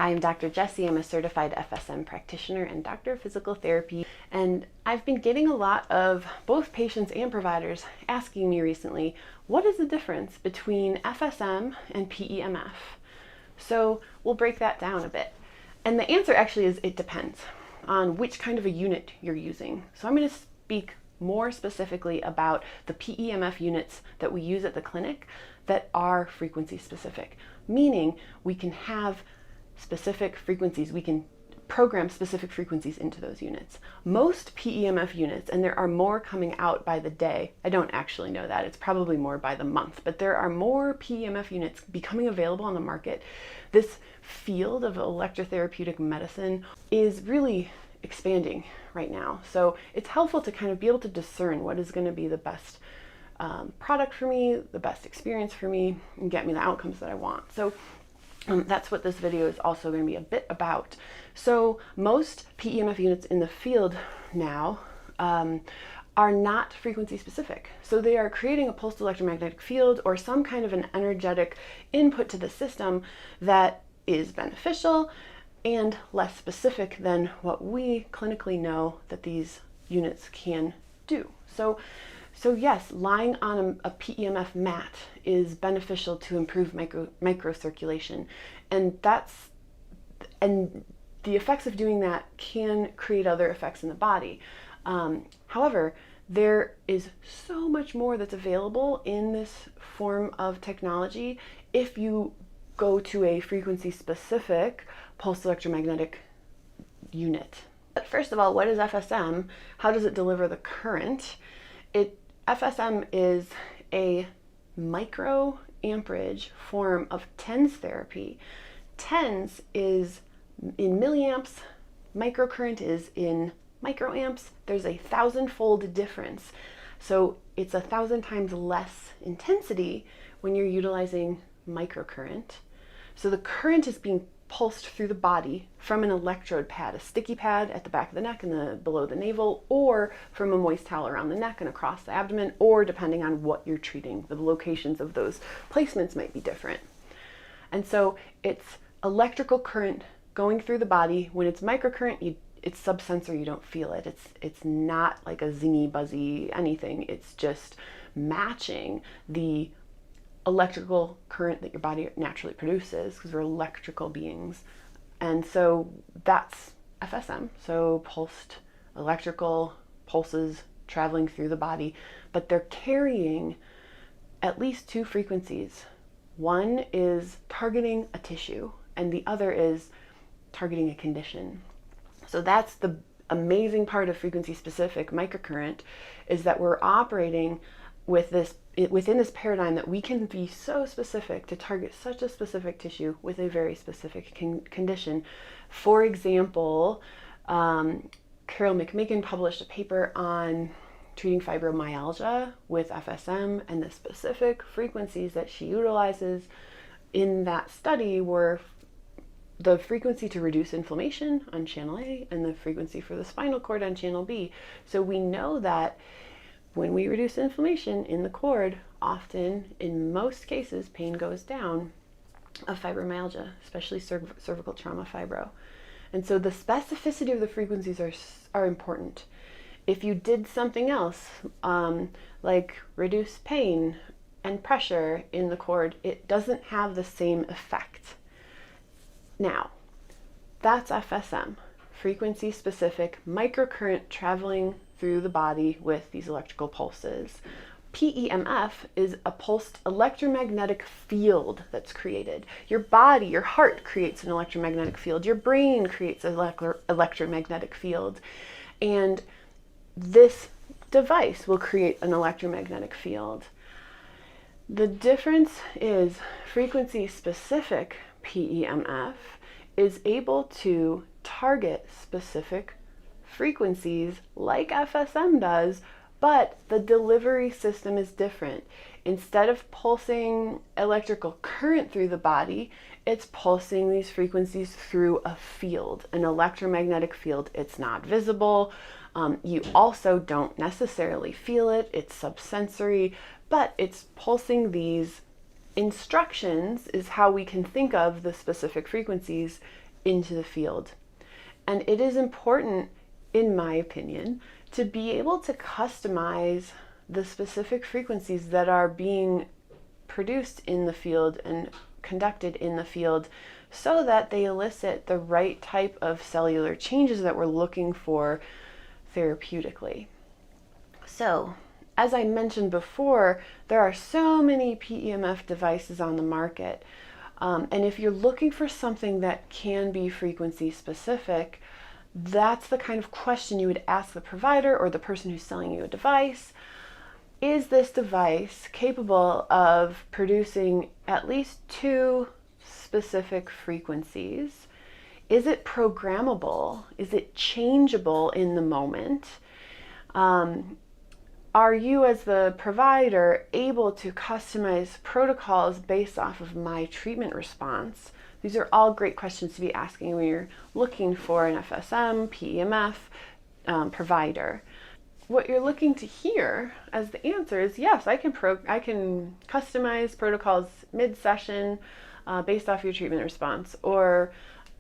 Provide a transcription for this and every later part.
Hi, I'm Dr. Jessie. I'm a certified FSM practitioner and doctor of physical therapy. And I've been getting a lot of both patients and providers asking me recently, what is the difference between FSM and PEMF? So we'll break that down a bit. And the answer actually is it depends on which kind of a unit you're using. So I'm going to speak more specifically about the PEMF units that we use at the clinic that are frequency specific, meaning we can have specific frequencies, we can program specific frequencies into those units. Most PEMF units, and there are more coming out by the day, I don't actually know that, it's probably more by the month, but there are more PEMF units becoming available on the market. This field of electrotherapeutic medicine is really expanding right now. So it's helpful to kind of be able to discern what is going to be the best product for me, the best experience for me, and get me the outcomes that I want. So that's what this video is also going to be a bit about. So most PEMF units in the field now are not frequency specific. So they are creating a pulsed electromagnetic field or some kind of an energetic input to the system that is beneficial and less specific than what we clinically know that these units can do. So yes, lying on a PEMF mat is beneficial to improve microcirculation, and the effects of doing that can create other effects in the body. However, there is so much more that's available in this form of technology if you go to a frequency specific pulsed electromagnetic unit. But first of all, what is FSM? How does it deliver the current? FSM is a micro amperage form of TENS therapy. TENS is in milliamps, microcurrent is in microamps. There's a 1,000-fold difference. So it's 1,000 times less intensity when you're utilizing microcurrent. So the current is being pulsed through the body from an electrode pad, a sticky pad at the back of the neck and below the navel, or from a moist towel around the neck and across the abdomen, or depending on what you're treating, the locations of those placements might be different. And so it's electrical current going through the body. When it's microcurrent, it's subsensory, you don't feel it. It's not like a zingy, buzzy anything. It's just matching the electrical current that your body naturally produces, because we're electrical beings. And so that's FSM, so pulsed electrical pulses traveling through the body, but they're carrying at least two frequencies. One is targeting a tissue and the other is targeting a condition. So that's the amazing part of frequency specific microcurrent, is that we're operating with this within this paradigm that we can be so specific to target such a specific tissue with a very specific condition. For example, Carol McMakin published a paper on treating fibromyalgia with FSM, and the specific frequencies that she utilizes in that study were the frequency to reduce inflammation on channel A and the frequency for the spinal cord on channel B. So we know that when we reduce inflammation in the cord, often, in most cases, pain goes down of fibromyalgia, especially cervical trauma fibro. And so the specificity of the frequencies are important. If you did something else, like reduce pain and pressure in the cord, it doesn't have the same effect. Now, that's FSM, frequency specific microcurrent traveling through the body with these electrical pulses. PEMF is a pulsed electromagnetic field that's created. Your body, your heart creates an electromagnetic field. Your brain creates an electromagnetic field. And this device will create an electromagnetic field. The difference is frequency specific PEMF is able to target specific frequencies like FSM does, but the delivery system is different. Instead of pulsing electrical current through the body, it's pulsing these frequencies through a field, an electromagnetic field. It's not visible. You also don't necessarily feel it. It's subsensory, but it's pulsing these instructions is how we can think of the specific frequencies into the field. And it is important, in my opinion, to be able to customize the specific frequencies that are being produced in the field and conducted in the field so that they elicit the right type of cellular changes that we're looking for therapeutically. So, as I mentioned before, there are so many PEMF devices on the market. And if you're looking for something that can be frequency specific, that's the kind of question you would ask the provider or the person who's selling you a device. Is this device capable of producing at least 2 specific frequencies? Is it programmable? Is it changeable in the moment? Are you, as the provider, able to customize protocols based off of my treatment response? These are all great questions to be asking when you're looking for an FSM, PEMF provider. What you're looking to hear as the answer is yes, I can customize protocols mid-session based off your treatment response. Or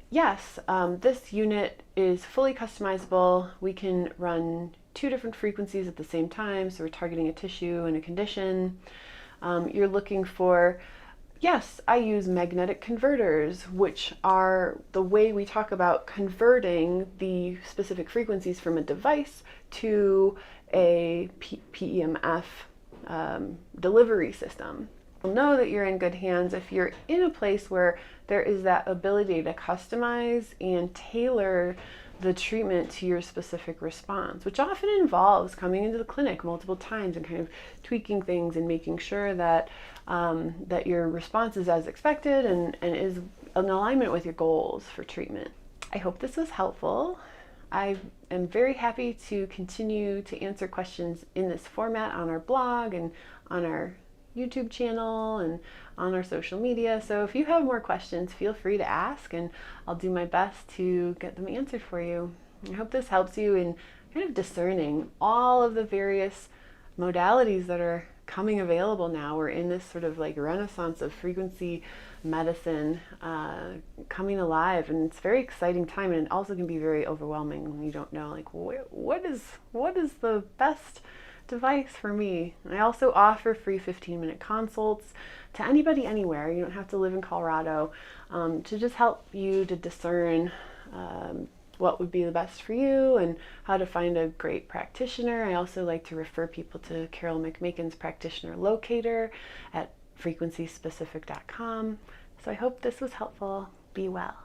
yes, this unit is fully customizable. We can run 2 different frequencies at the same time, so we're targeting a tissue and a condition. You're looking for, yes, I use magnetic converters, which are the way we talk about converting the specific frequencies from a device to a PEMF delivery system. You'll know that you're in good hands if you're in a place where there is that ability to customize and tailor the treatment to your specific response, which often involves coming into the clinic multiple times and kind of tweaking things and making sure that that your response is as expected and is in alignment with your goals for treatment. I hope this was helpful. I am very happy to continue to answer questions in this format on our blog and on our YouTube channel and on our social media. So if you have more questions, feel free to ask and I'll do my best to get them answered for you. I hope this helps you in kind of discerning all of the various modalities that are coming available now. We're in this sort of like renaissance of frequency medicine coming alive, and it's a very exciting time, and it also can be very overwhelming when you don't know like what is the best device for me. And I also offer free 15-minute consults to anybody anywhere. You don't have to live in Colorado, to just help you to discern what would be the best for you and how to find a great practitioner. I also like to refer people to Carol McMakin's practitioner locator at frequencyspecific.com. So I hope this was helpful. Be well.